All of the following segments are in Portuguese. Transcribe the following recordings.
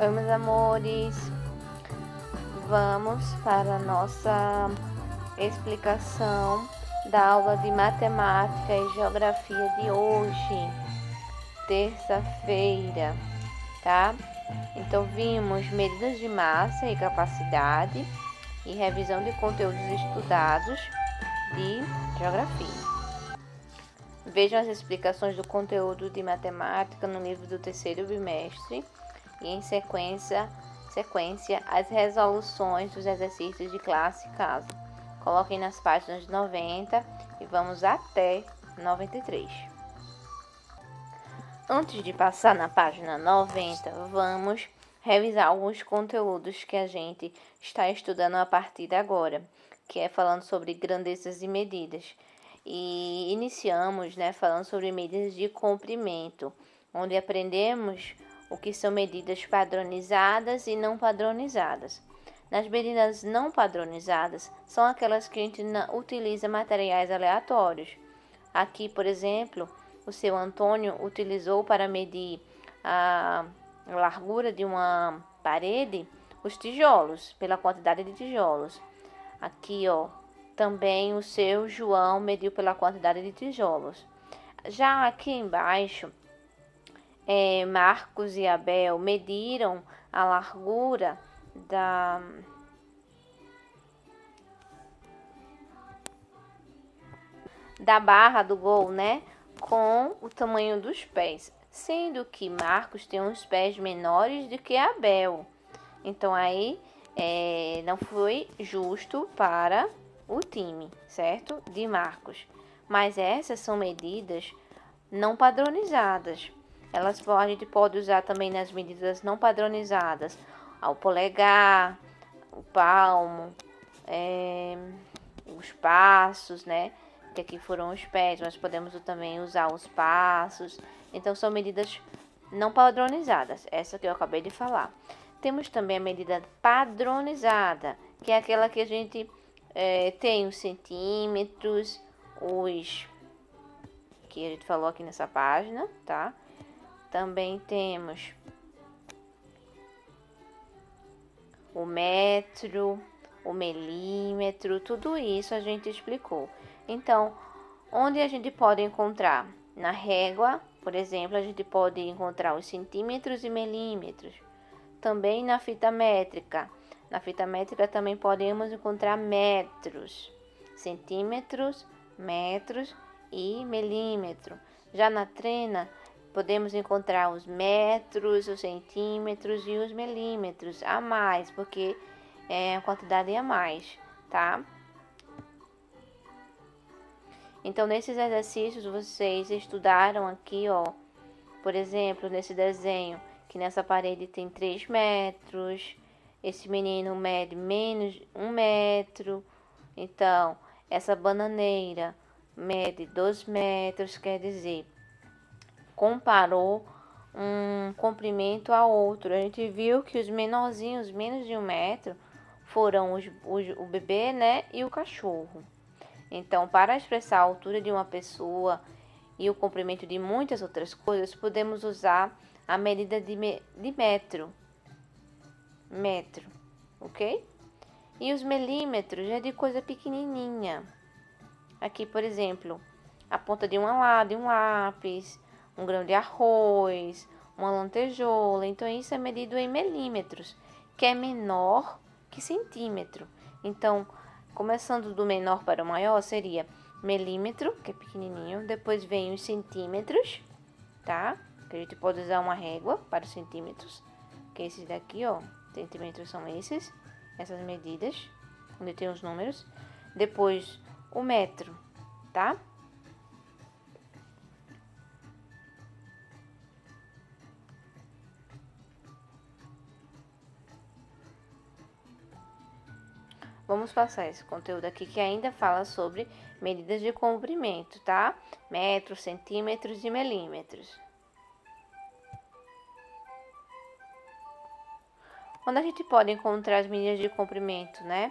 Oi, meus amores, vamos para a nossa explicação da aula de matemática e geografia de hoje, terça-feira, tá? Então, vimos medidas de massa e capacidade e revisão de conteúdos estudados de geografia. Vejam as explicações do conteúdo de matemática no livro do terceiro bimestre e em sequência as resoluções dos exercícios de classe casa. Coloquem nas páginas 90 e vamos até 93. Antes de passar na página 90, vamos revisar alguns conteúdos que a gente está estudando a partir de agora, que é falando sobre grandezas e medidas. E iniciamos, falando sobre medidas de comprimento, onde aprendemos o que são medidas padronizadas e não padronizadas. Nas medidas não padronizadas, são aquelas que a gente utiliza materiais aleatórios. Aqui, por exemplo, o seu Antônio utilizou para medir a largura de uma parede os tijolos, pela quantidade de tijolos. Aqui, também o seu João mediu pela quantidade de tijolos. Já aqui embaixo, Marcos e Abel mediram a largura da barra do gol, com o tamanho dos pés, sendo que Marcos tem uns pés menores do que Abel. Então aí não foi justo para o time, certo? De Marcos. Mas essas são medidas não padronizadas. A gente pode usar também nas medidas não padronizadas o polegar, o palmo, os passos, que aqui foram os pés, mas podemos também usar os passos. Então são medidas não padronizadas, essa que eu acabei de falar. Temos também a medida padronizada, que é aquela que a gente tem os centímetros, que a gente falou aqui nessa página, tá? Também temos o metro, o milímetro, tudo isso a gente explicou. Então, onde a gente pode encontrar? Na régua, por exemplo, a gente pode encontrar os centímetros e milímetros. Também na fita métrica. Na fita métrica também podemos encontrar metros, centímetros, metros e milímetro. Já na trena, podemos encontrar os metros, os centímetros e os milímetros a mais, porque é a quantidade a mais, tá? Então, nesses exercícios, vocês estudaram aqui, por exemplo, nesse desenho, que nessa parede tem 3 metros, esse menino mede menos 1 metro, então, essa bananeira mede 2 metros, quer dizer, comparou um comprimento a outro. A gente viu que os menorzinhos, menos de 1 metro, foram o bebê, e o cachorro. Então, para expressar a altura de uma pessoa e o comprimento de muitas outras coisas, podemos usar a medida de metro, ok? E os milímetros é de coisa pequenininha. Aqui, por exemplo, a ponta de um lápis, um grão de arroz, uma lantejoula. Então, isso é medido em milímetros, que é menor que centímetro. Então, começando do menor para o maior, seria milímetro, que é pequenininho. Depois vem os centímetros, tá? Que a gente pode usar uma régua para os centímetros, que é esses daqui, centímetros são essas medidas, onde tem os números. Depois, o metro, tá? Vamos passar esse conteúdo aqui que ainda fala sobre medidas de comprimento, tá? Metros, centímetros e milímetros. Onde a gente pode encontrar as medidas de comprimento, A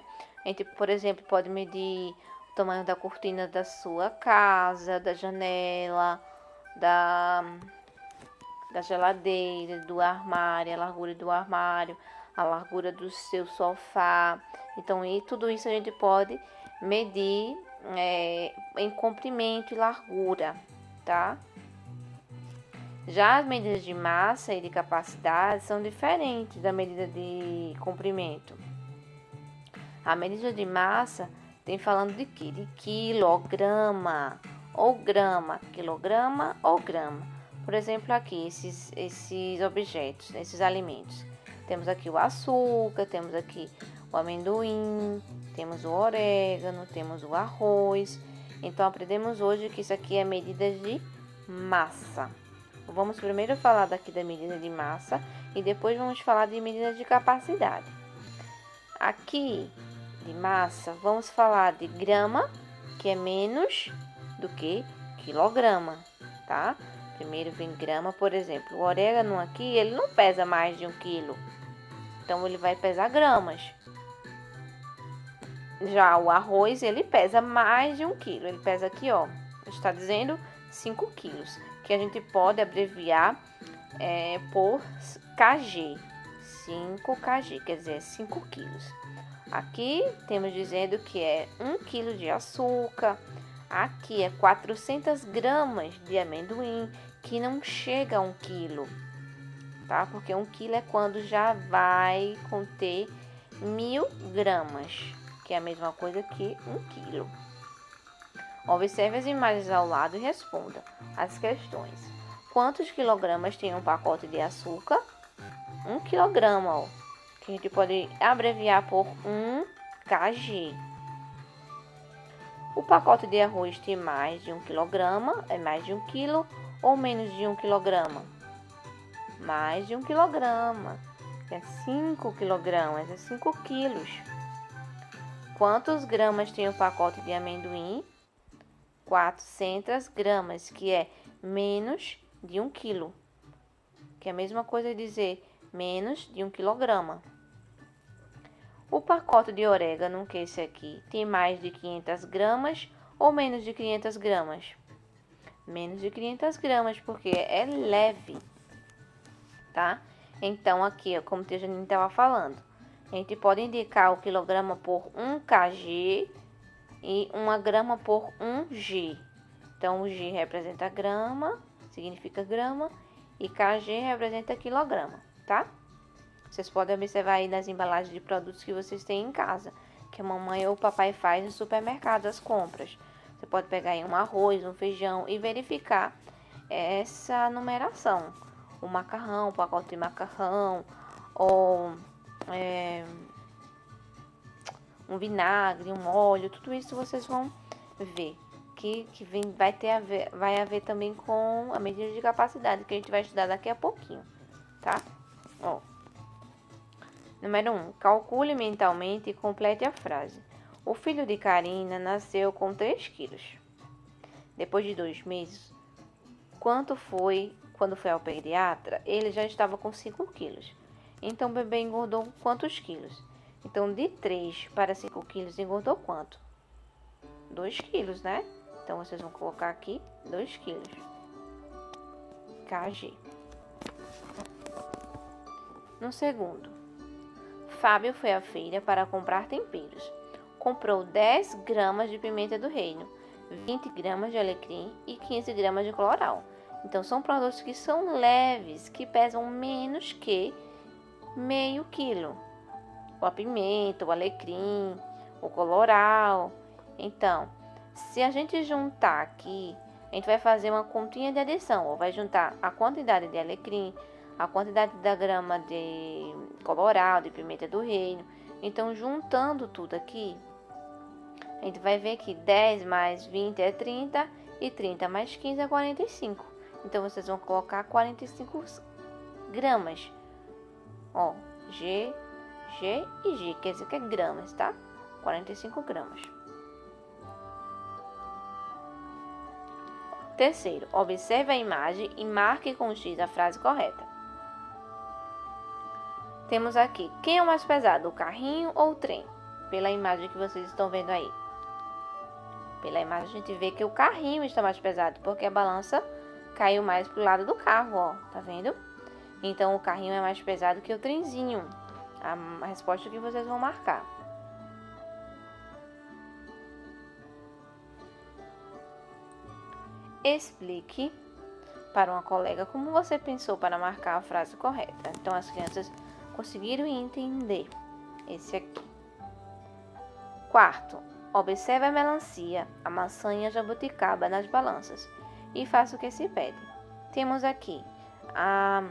gente, por exemplo, pode medir o tamanho da cortina da sua casa, da janela, da geladeira, do armário, a largura do armário, a largura do seu sofá. Então, tudo isso a gente pode medir em comprimento e largura, tá? Já as medidas de massa e de capacidade são diferentes da medida de comprimento. A medida de massa tem falando de quê? De quilograma ou grama, quilograma ou grama. Por exemplo, aqui, esses objetos, esses alimentos. Temos aqui o açúcar, temos aqui o amendoim, temos o orégano, temos o arroz. Então, aprendemos hoje que isso aqui é medida de massa. Vamos primeiro falar daqui da medida de massa e depois vamos falar de medida de capacidade. Aqui, de massa, vamos falar de grama, que é menos do que quilograma, tá? Primeiro vem grama, por exemplo, o orégano aqui, ele não pesa mais de 1 quilo, então ele vai pesar gramas. Já o arroz, ele pesa mais de 1 quilo, ele pesa aqui, ó, está dizendo 5 quilos, que a gente pode abreviar por kg, 5 kg, quer dizer, 5 quilos. Aqui temos dizendo que é 1 quilo de açúcar, aqui é 400 gramas de amendoim, que não chega a 1 quilo, tá? Porque 1 quilo é quando já vai conter 1000 gramas, que é a mesma coisa que 1 quilo. Observe as imagens ao lado e responda as questões. Quantos quilogramas tem um pacote de açúcar? 1 quilograma, ó, que a gente pode abreviar por 1 kg. O pacote de arroz tem mais de 1 quilograma, é mais de 1 quilo ou menos de 1 quilograma? Mais de 1 quilograma, é 5 quilogramas, é 5 quilos. Quantos gramas tem o pacote de amendoim? 400 gramas, que é menos de 1 quilo, que é a mesma coisa dizer menos de 1 quilograma. O pacote de orégano, que é esse aqui, tem mais de 500 gramas ou menos de 500 gramas? Menos de 500 gramas, porque é leve, tá? Então, aqui, como o Janine estava falando, a gente pode indicar o quilograma por 1 kg e 1 grama por 1 g. Então, o g representa grama, significa grama, e kg representa quilograma, tá? Vocês podem observar aí nas embalagens de produtos que vocês têm em casa, que a mamãe ou o papai faz no supermercado as compras. Você pode pegar aí um arroz, um feijão e verificar essa numeração. O macarrão, o pacote de macarrão, ou um vinagre, um óleo, tudo isso vocês vão ver que vai haver também com a medida de capacidade, que a gente vai estudar daqui a pouquinho, tá? Ó. Número 1. Calcule mentalmente e complete a frase. O filho de Karina nasceu com 3 quilos. Depois de 2 meses, quando foi ao pediatra, ele já estava com 5 quilos. Então, o bebê engordou quantos quilos? Então, de 3 para 5 quilos, engordou quanto? 2 quilos, né? Então, vocês vão colocar aqui 2 quilos. kg. No segundo, Fábio foi à feira para comprar temperos. Comprou 10 gramas de pimenta do reino, 20 gramas de alecrim e 15 gramas de colorau. Então, são produtos que são leves, que pesam menos que meio quilo. A pimenta, o alecrim, o colorau. Então, se a gente juntar aqui, a gente vai fazer uma continha de adição. Ou vai juntar a quantidade de alecrim, a quantidade da grama de colorau, de pimenta do reino. Então, juntando tudo aqui, a gente vai ver que 10 mais 20 é 30 e 30 mais 15 é 45. Então, vocês vão colocar 45 gramas. Ó, G e G, quer dizer que é gramas, tá? 45 gramas. Terceiro, observe a imagem e marque com X a frase correta. Temos aqui, quem é o mais pesado, o carrinho ou o trem? Pela imagem que vocês estão vendo aí. Pela imagem a gente vê que o carrinho está mais pesado, porque a balança caiu mais pro lado do carro, ó, tá vendo? Então, o carrinho é mais pesado que o trenzinho. A resposta que vocês vão marcar. Explique para uma colega como você pensou para marcar a frase correta. Então, as crianças conseguiram entender esse aqui. Quarto, observe a melancia, a maçã e a jabuticaba nas balanças e faça o que se pede. Temos aqui a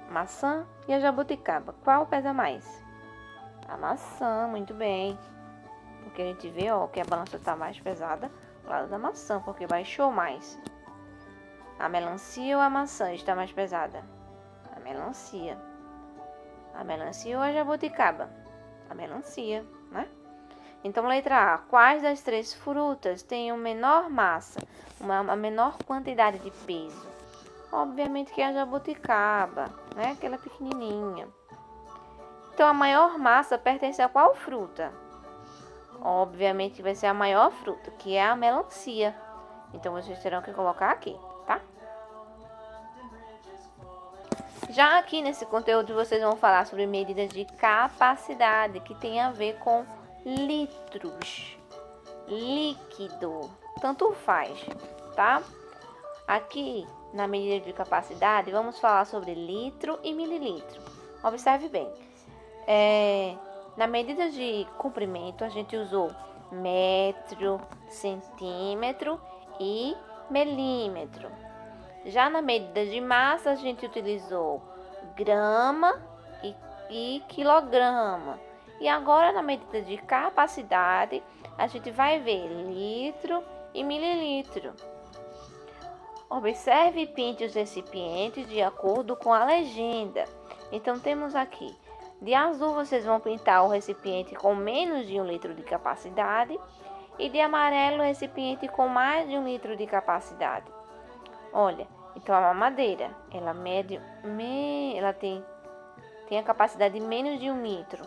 maçã e a jabuticaba. Qual pesa mais? A maçã, muito bem. Porque a gente vê, ó, que a balança está mais pesada do lado da maçã, porque baixou mais. A melancia ou a maçã está mais pesada? A melancia. A melancia ou a jabuticaba? A melancia, né? Então, letra A. Quais das três frutas têm menor massa, uma menor quantidade de peso? Obviamente que é a jabuticaba, né? Aquela pequenininha. Então, a maior massa pertence a qual fruta? Obviamente vai ser a maior fruta, que é a melancia. Então, vocês terão que colocar aqui, tá? Já aqui nesse conteúdo, vocês vão falar sobre medidas de capacidade, que tem a ver com litros, líquido, tanto faz, tá? Aqui, na medida de capacidade, vamos falar sobre litro e mililitro. Observe bem. Na medida de comprimento, a gente usou metro, centímetro e milímetro. Já na medida de massa, a gente utilizou grama e quilograma. E agora, na medida de capacidade, a gente vai ver litro e mililitro. Observe e pinte os recipientes de acordo com a legenda. Então, temos aqui, de azul, vocês vão pintar o recipiente com menos de 1 litro de capacidade. E de amarelo, o recipiente com mais de 1 litro de capacidade. Olha, então a mamadeira, ela ela tem a capacidade de menos de 1 litro.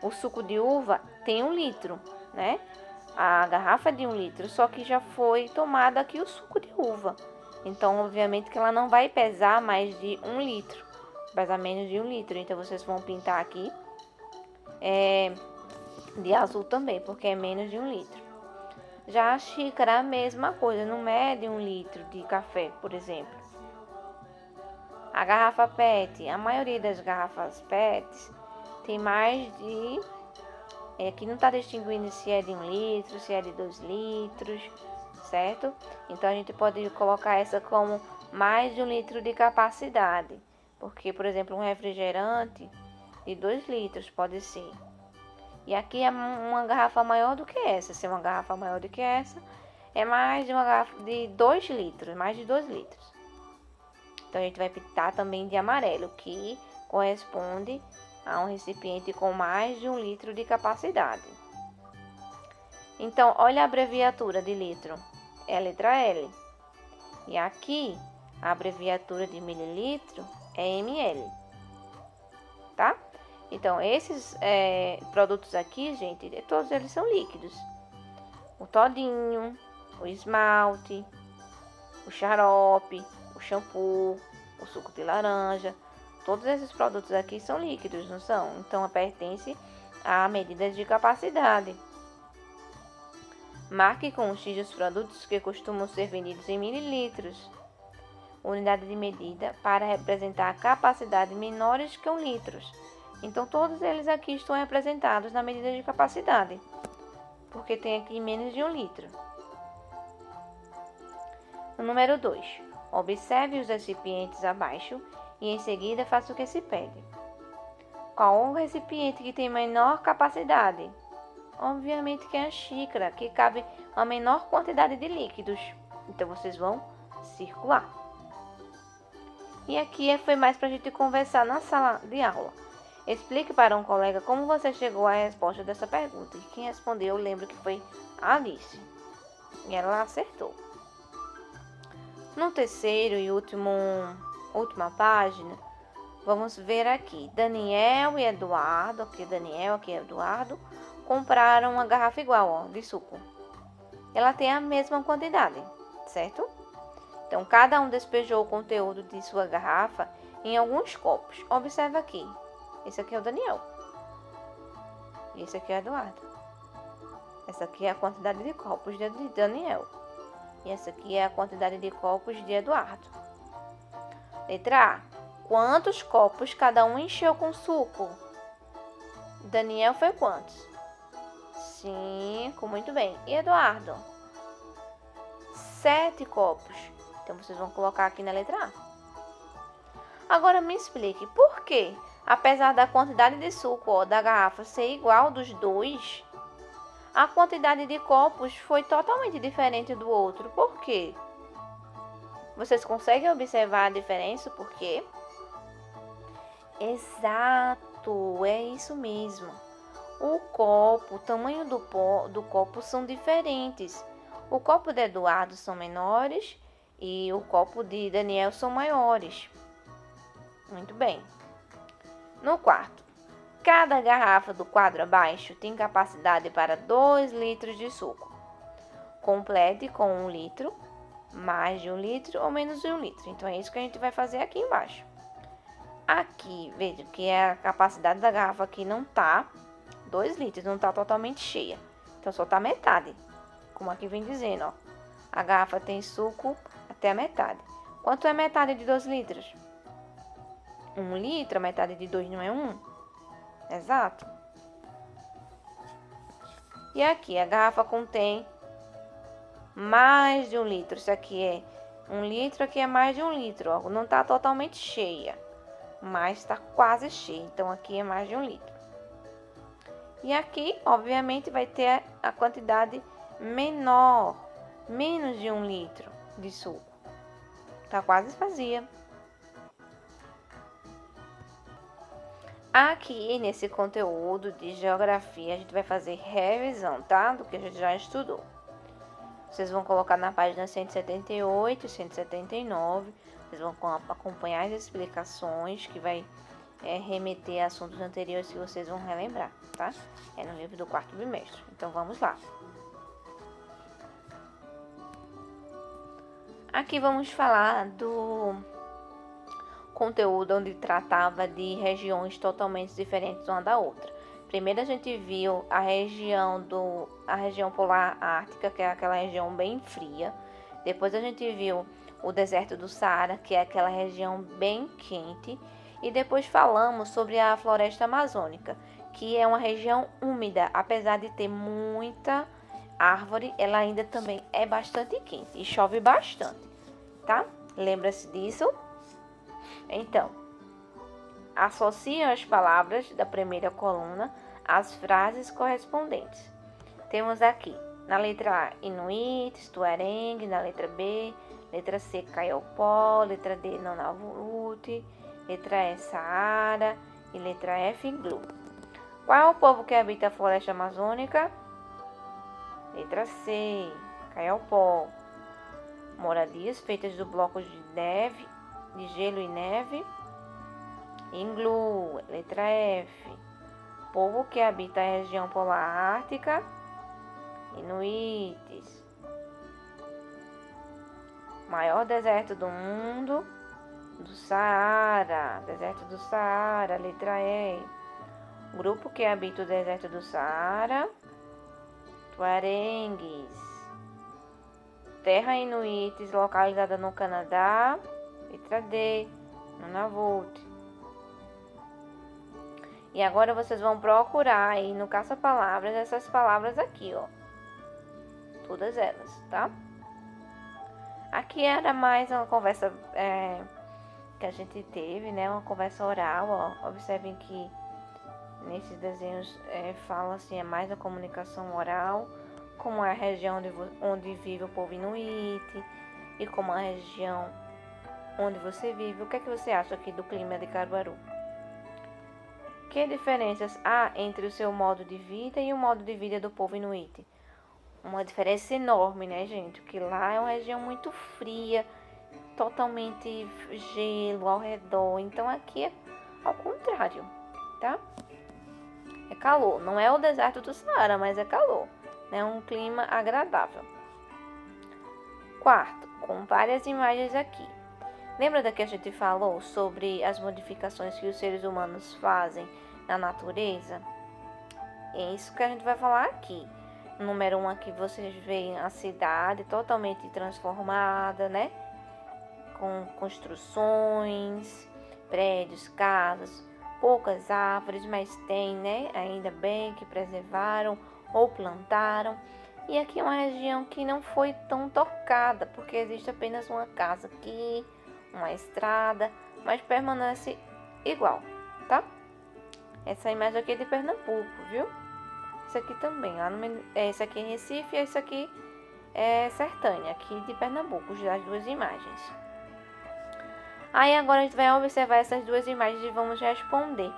O suco de uva tem 1 litro, né? A garrafa é de 1 litro, só que já foi tomado aqui o suco de uva. Então, obviamente que ela não vai pesar mais de 1 litro. Pesa menos de 1 litro. Então, vocês vão pintar aqui de azul também, porque é menos de 1 litro. Já a xícara, a mesma coisa, não mede 1 litro de café, por exemplo. A garrafa PET, a maioria das garrafas PET tem mais de... Aqui não está distinguindo se é de 1 litro, se é de 2 litros, certo? Então, a gente pode colocar essa como mais de 1 litro de capacidade. Porque, por exemplo, um refrigerante de 2 litros pode ser. E aqui é uma garrafa maior do que essa. Se é uma garrafa maior do que essa, é mais de uma garrafa de 2 litros, mais de 2 litros. Então, a gente vai pintar também de amarelo, que corresponde a um recipiente com mais de 1 litro de capacidade. Então, olha a abreviatura de litro. É a letra L. E aqui, a abreviatura de mililitro é ml. Tá? Então, esses produtos aqui, gente, todos eles são líquidos. O todinho, o esmalte, o xarope, o shampoo, o suco de laranja. Todos esses produtos aqui são líquidos, não são? Então, pertence a medidas de capacidade. Marque com o X os produtos que costumam ser vendidos em mililitros. Unidade de medida para representar capacidade menores que 1 litro. Então, todos eles aqui estão representados na medida de capacidade, porque tem aqui menos de 1 litro. No número 2, observe os recipientes abaixo e em seguida faça o que se pede. Qual o recipiente que tem menor capacidade? Obviamente que é a xícara, que cabe a menor quantidade de líquidos. Então, vocês vão circular. E aqui foi mais para a gente conversar na sala de aula. Explique para um colega como você chegou à resposta dessa pergunta. E quem respondeu, eu lembro que foi a Alice. E ela acertou. No terceiro e última página, vamos ver aqui. Daniel e Eduardo, aqui Daniel, aqui Eduardo, compraram uma garrafa igual, ó, de suco. Ela tem a mesma quantidade, certo? Então, cada um despejou o conteúdo de sua garrafa em alguns copos. Observa aqui. Esse aqui é o Daniel. E esse aqui é o Eduardo. Essa aqui é a quantidade de copos de Daniel. E essa aqui é a quantidade de copos de Eduardo. Letra A. Quantos copos cada um encheu com suco? Daniel foi quantos? 5, muito bem. E Eduardo? 7 copos. Então, vocês vão colocar aqui na letra A. Agora, me explique, por quê? Apesar da quantidade de suco da garrafa ser igual dos dois, a quantidade de copos foi totalmente diferente do outro. Por quê? Vocês conseguem observar a diferença? Por quê? Exato, é isso mesmo. O copo, o tamanho do copo são diferentes. O copo de Eduardo são menores e o copo de Daniel são maiores. Muito bem. No quarto, cada garrafa do quadro abaixo tem capacidade para 2 litros de suco. Complete com 1 litro, mais de 1 litro ou menos de 1 litro. Então, é isso que a gente vai fazer aqui embaixo. Aqui, veja que a capacidade da garrafa aqui não tá 2 litros, não tá totalmente cheia. Então, só tá metade. Como aqui vem dizendo, ó. A garrafa tem suco até a metade. Quanto é metade de 2 litros? 1 litro, a metade de 2 não é 1? Exato. E aqui, a garrafa contém mais de 1 litro. Isso aqui é 1 litro, aqui é mais de 1 litro. Ó. Não tá totalmente cheia, mas tá quase cheia. Então, aqui é mais de 1 litro. E aqui, obviamente, vai ter a quantidade menor, menos de 1 litro de suco. Tá quase vazia. Aqui, nesse conteúdo de geografia, a gente vai fazer revisão, tá? Do que a gente já estudou. Vocês vão colocar na página 178 e 179. Vocês vão acompanhar as explicações que vai remeter a assuntos anteriores que vocês vão relembrar, tá? É no livro do 4º bimestre. Então, vamos lá. Aqui vamos falar do conteúdo onde tratava de regiões totalmente diferentes uma da outra. Primeiro a gente viu a região polar ártica, que é aquela região bem fria. Depois a gente viu o deserto do Saara, que é aquela região bem quente. E depois falamos sobre a floresta amazônica, que é uma região úmida. Apesar de ter muita árvore, ela ainda também é bastante quente e chove bastante, tá? Lembra-se disso? Então, associam as palavras da primeira coluna às frases correspondentes. Temos aqui, na letra A, Inuit, Tuareg, na letra B, letra C, Kayopó, letra D, Nunavut, letra E, Saara e letra F, Iglu. Qual é o povo que habita a floresta amazônica? Letra C, Kayopó. Moradias feitas do blocos de neve, de gelo e neve. Iglu, letra F. Povo que habita a região polar ártica. Inuites. Maior deserto do mundo, do Saara. Deserto do Saara, letra E. Grupo que habita o deserto do Saara. Tuaregues. Terra Inuites localizada no Canadá. Letra D, Nunavut. E agora vocês vão procurar aí no caça-palavras essas palavras aqui, ó. Todas elas, tá? Aqui era mais uma conversa que a gente teve, né? Uma conversa oral, ó. Observem que nesses desenhos fala assim, é mais a comunicação oral, como é a região onde vive o povo inuit e como a região onde você vive. O que é que você acha aqui do clima de Caruaru? Que diferenças há entre o seu modo de vida e o modo de vida do povo inuit? Uma diferença enorme, né, gente? Porque lá é uma região muito fria, totalmente gelo ao redor. Então aqui é ao contrário, tá? É calor. Não é o deserto do Saara, mas é calor. É um clima agradável. Quarto, com várias imagens aqui. Lembra da que a gente falou sobre as modificações que os seres humanos fazem na natureza? É isso que a gente vai falar aqui. Número 1 aqui vocês veem a cidade totalmente transformada, né? Com construções, prédios, casas, poucas árvores, mas tem, né? Ainda bem que preservaram ou plantaram. E aqui é uma região que não foi tão tocada, porque existe apenas uma casa aqui, uma estrada, mas permanece igual, tá? Essa imagem aqui é de Pernambuco, viu? Esse aqui também, esse aqui é Recife e esse aqui é Sertânia, aqui de Pernambuco, as duas imagens. Aí agora a gente vai observar essas duas imagens e vamos responder.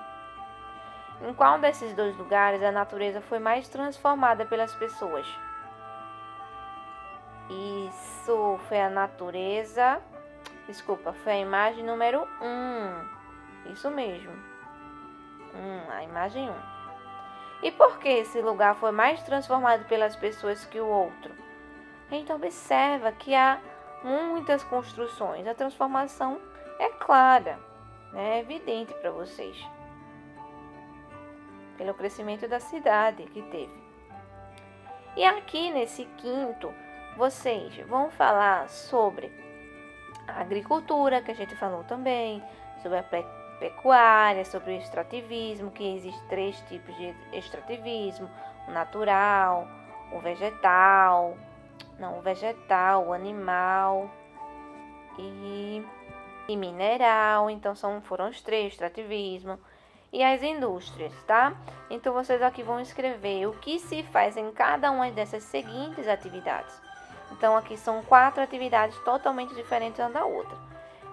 Em qual desses dois lugares a natureza foi mais transformada pelas pessoas? Isso, foi a natureza. Desculpa, foi a imagem número 1. Isso mesmo. A imagem 1. E por que esse lugar foi mais transformado pelas pessoas que o outro? A gente observa que há muitas construções. A transformação é clara, né? É evidente para vocês. Pelo crescimento da cidade que teve. E aqui nesse quinto, vocês vão falar sobre a agricultura, que a gente falou também, sobre a pecuária, sobre o extrativismo, que existe 3 tipos de extrativismo: o natural, o vegetal, o animal e mineral. Então foram os 3, extrativismo e as indústrias, tá? Então vocês aqui vão escrever o que se faz em cada uma dessas seguintes atividades. Então aqui são 4 atividades totalmente diferentes uma da outra.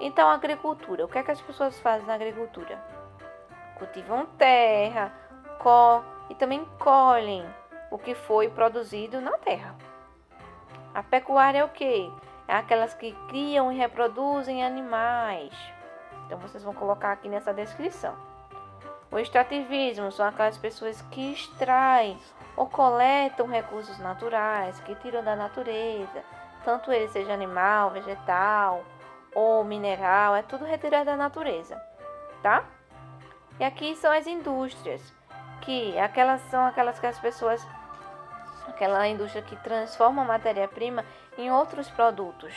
Então, a agricultura. O que é que as pessoas fazem na agricultura? Cultivam terra, e também colhem o que foi produzido na terra. A pecuária é o quê? É aquelas que criam e reproduzem animais. Então, vocês vão colocar aqui nessa descrição. O extrativismo são aquelas pessoas que extraem ou coletam recursos naturais, que tiram da natureza, tanto ele seja animal, vegetal ou mineral, é tudo retirado da natureza, tá? E aqui são as indústrias, que são aquelas que as pessoas, aquela indústria que transforma a matéria-prima em outros produtos,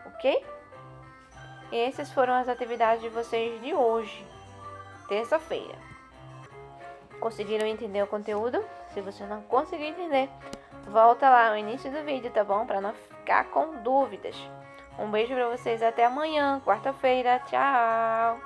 ok? E essas foram as atividades de vocês de hoje, terça-feira. Conseguiram entender o conteúdo? Se você não conseguiu entender, volta lá no início do vídeo, tá bom? Para não ficar com dúvidas. Um beijo para vocês, até amanhã, quarta-feira. Tchau!